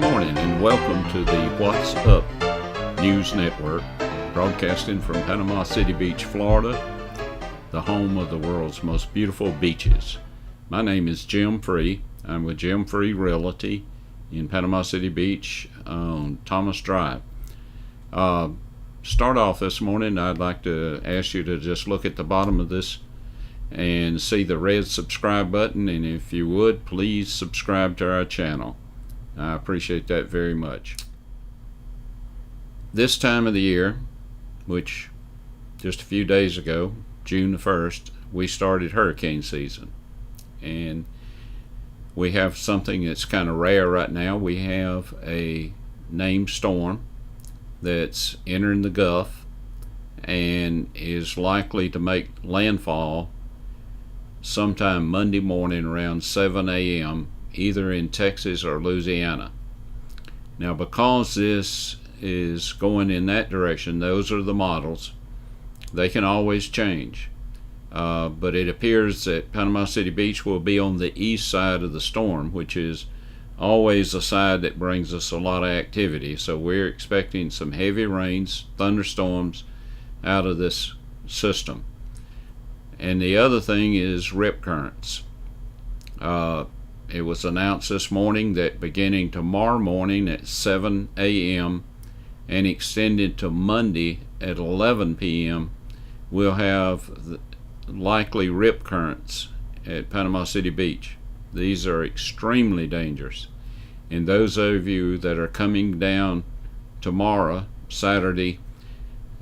morning and welcome to the What's Up News Network, broadcasting from Panama City Beach, Florida, the home of the world's most beautiful beaches. My name is Jim Free. I'm with Jim Free Realty in Panama City Beach on Thomas Drive. Start off this morning, I'd like to ask you to just look at the bottom of this and see the red subscribe button, and if you would, please subscribe to our channel. I appreciate that very much. This time of the year, which just a few days ago, June the 1st, we started hurricane season. And we have something that's kind of rare right now. We have a named storm that's entering the Gulf and is likely to make landfall sometime Monday morning around 7 a.m. either in Texas or Louisiana. Now, because this is going in that direction, those are the models. They can always change. But it appears that Panama City Beach will be on the east side of the storm, which is always the side that brings us a lot of activity. So we're expecting some heavy rains, thunderstorms out of this system. And the other thing is rip currents. It was announced this morning that beginning tomorrow morning at 7 a.m. and extended to Monday at 11 p.m. we'll have likely rip currents at Panama City Beach. These are extremely dangerous. And those of you that are coming down tomorrow, Saturday,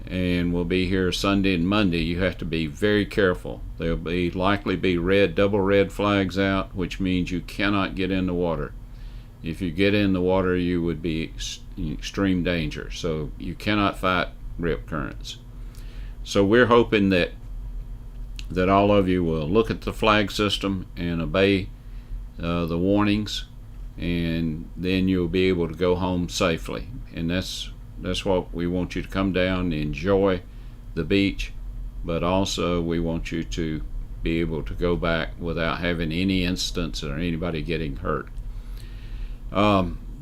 and will be here Sunday and Monday, you have to be very careful. There'll be likely be double red flags out, which means you cannot get in the water. If you get in the water, you would be in extreme danger. So you cannot fight rip currents. So we're hoping that all of you will look at the flag system and obey the warnings, and then you'll be able to go home safely. And that's what we want you to come down and enjoy the beach, but also we want you to be able to go back without having any incidents or anybody getting hurt.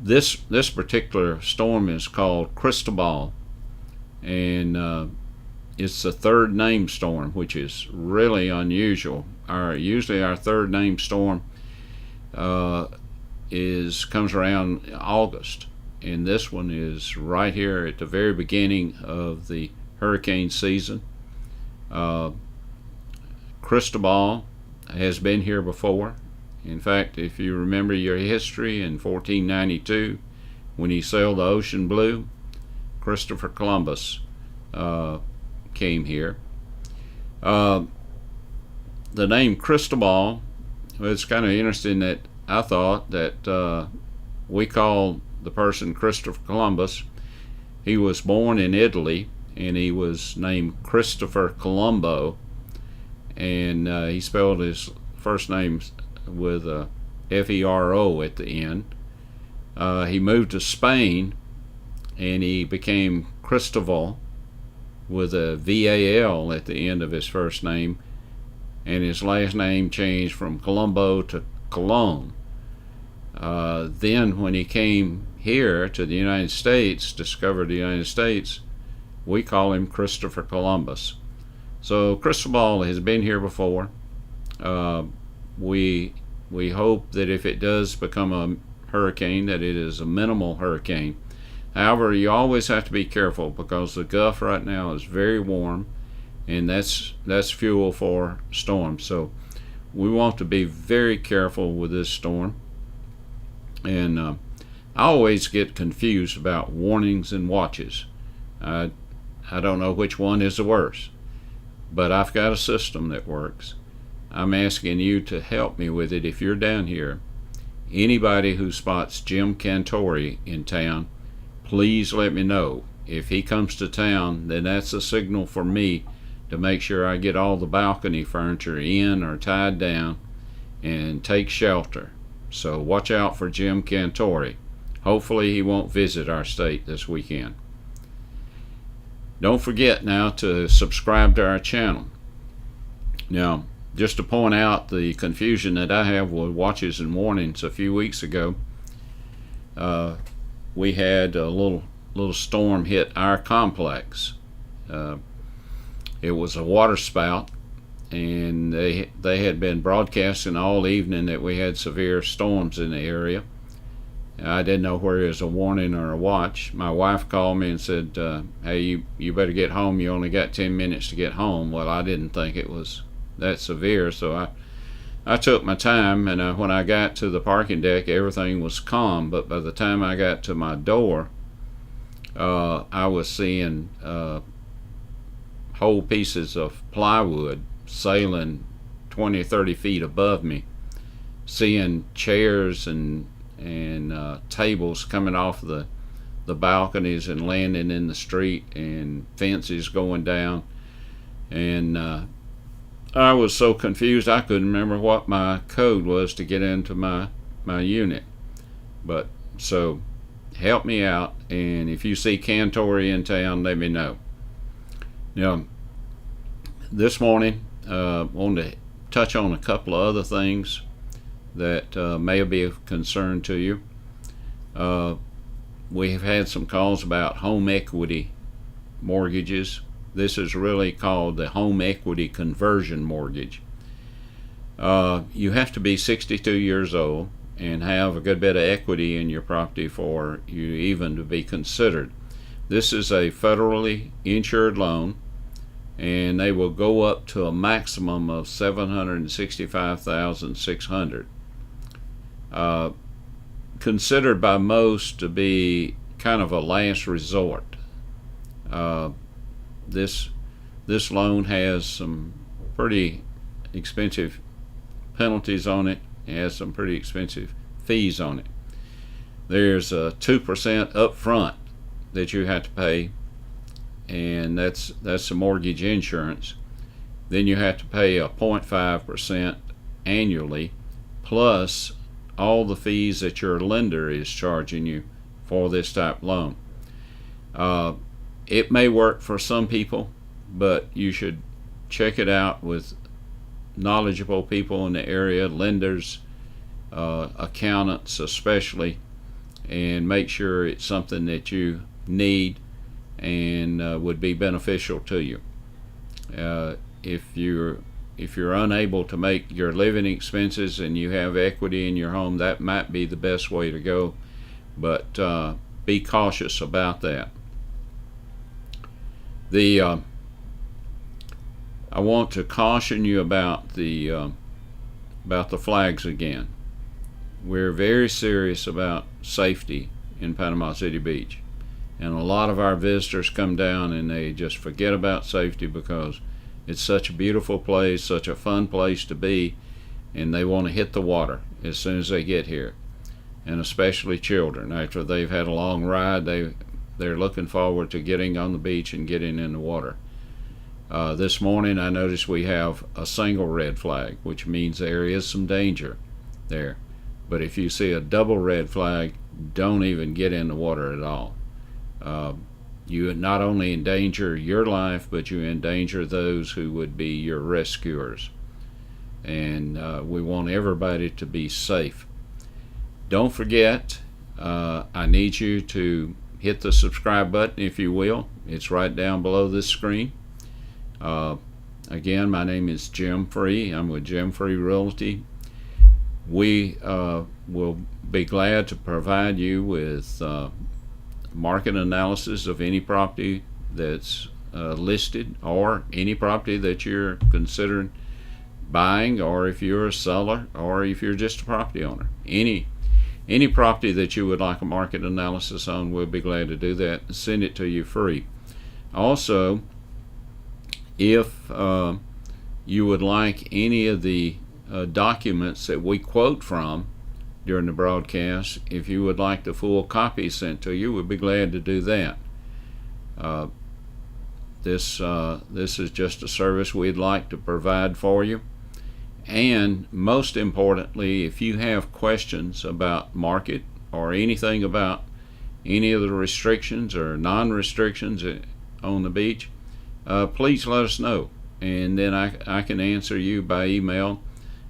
This particular storm is called Cristobal, and it's the third named storm, which is really unusual. Usually our third named storm comes around August, and this one is right here at the very beginning of the hurricane season. Cristobal has been here before. In fact, if you remember your history, in 1492, when he sailed the ocean blue, Christopher Columbus came here. The name Cristobal, well, it's kind of interesting that I thought that we call the person Christopher Columbus. He was born in Italy, and he was named Christopher Colombo, and he spelled his first name with a F-E-R-O at the end. He moved to Spain, and he became Cristobal with a V-A-L at the end of his first name, and his last name changed from Colombo to Colon. Then when he came here to the United States, discovered the United States, we call him Christopher Columbus. So Cristobal has been here before. We hope that if it does become a hurricane, that it is a minimal hurricane. However, you always have to be careful because the Gulf right now is very warm, and that's fuel for storms. So we want to be very careful with this storm. And I always get confused about warnings and watches. I don't know which one is the worst, but I've got a system that works. I'm asking you to help me with it. If you're down here, anybody who spots Jim Cantori in town, please let me know. If he comes to town, then that's a signal for me to make sure I get all the balcony furniture in or tied down and take shelter. So watch out for Jim Cantori. Hopefully he won't visit our state this weekend. Don't forget now to subscribe to our channel. Now, just to point out the confusion that I have with watches and warnings a few weeks ago, we had a little storm hit our complex. It was a water spout, and they had been broadcasting all evening that we had severe storms in the area. I didn't know whether it was a warning or a watch. My wife called me and said, hey, you better get home. You only got 10 minutes to get home. Well, I didn't think it was that severe, so I took my time, and when I got to the parking deck, everything was calm. But by the time I got to my door, I was seeing whole pieces of plywood sailing 20 or 30 feet above me, seeing chairs and tables coming off the balconies and landing in the street, and fences going down. And I was so confused I couldn't remember what my code was to get into my unit. But so help me out, and if you see Cantori in town, let me know. Now, this morning, I wanted to touch on a couple of other things that may be of concern to you. We have had some calls about home equity mortgages. This is really called the home equity conversion mortgage. You have to be 62 years old and have a good bit of equity in your property for you even to be considered. This is a federally insured loan, and they will go up to a maximum of $765,600. Considered by most to be kind of a last resort. This loan has some pretty expensive penalties on it. It has some pretty expensive fees on it. There's a 2% up front that you have to pay, and that's the mortgage insurance. Then you have to pay a 0.5% annually, plus all the fees that your lender is charging you for this type of loan. It may work for some people, but you should check it out with knowledgeable people in the area, lenders, accountants especially, and make sure it's something that you need and would be beneficial to you. If you're unable to make your living expenses and you have equity in your home, that might be the best way to go, but be cautious about that. I want to caution you about the flags again. We're very serious about safety in Panama City Beach, and a lot of our visitors come down and they just forget about safety because it's such a beautiful place, such a fun place to be, and they want to hit the water as soon as they get here. And especially children, after they've had a long ride, they're looking forward to getting on the beach and getting in the water. This morning I noticed we have a single red flag, which means there is some danger there. But if you see a double red flag, don't even get in the water at all. You not only endanger your life, but you endanger those who would be your rescuers. And we want everybody to be safe. Don't forget, I need you to hit the subscribe button, if you will. It's right down below this screen. Again, my name is Jim Free. I'm with Jim Free Realty. We will be glad to provide you with market analysis of any property that's listed, or any property that you're considering buying, or if you're a seller, or if you're just a property owner. Any property that you would like a market analysis on, we'll be glad to do that and send it to you free. Also, if you would like any of the documents that we quote from during the broadcast, if you would like the full copy sent to you, we'd be glad to do that. This is just a service we'd like to provide for you. And most importantly, if you have questions about market or anything about any of the restrictions or non-restrictions on the beach, please let us know, and then I can answer you by email.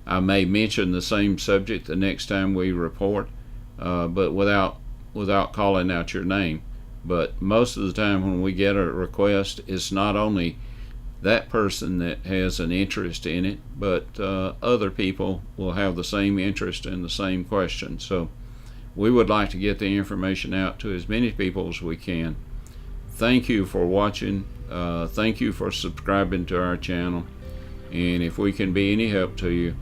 I may mention the same subject the next time we report, but without without calling out your name. But most of the time when we get a request, it's not only that person that has an interest in it, but other people will have the same interest in the same question. So we would like to get the information out to as many people as we can. Thank you for watching. Thank you for subscribing to our channel. And if we can be any help to you,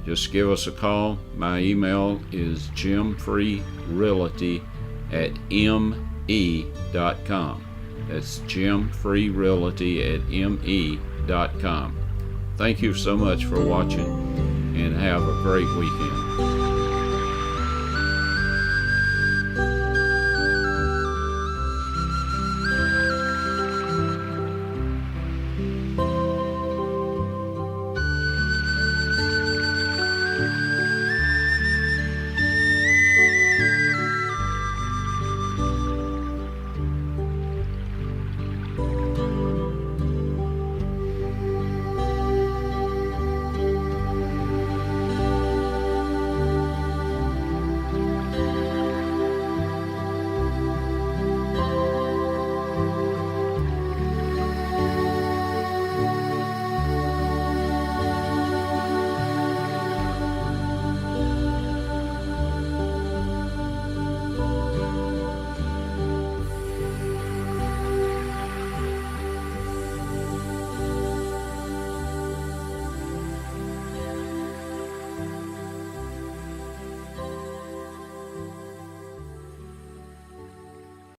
just give us a call. My email is jimfreerealty@me.com. That's jimfreerealty@me.com. Thank you so much for watching, and have a great weekend.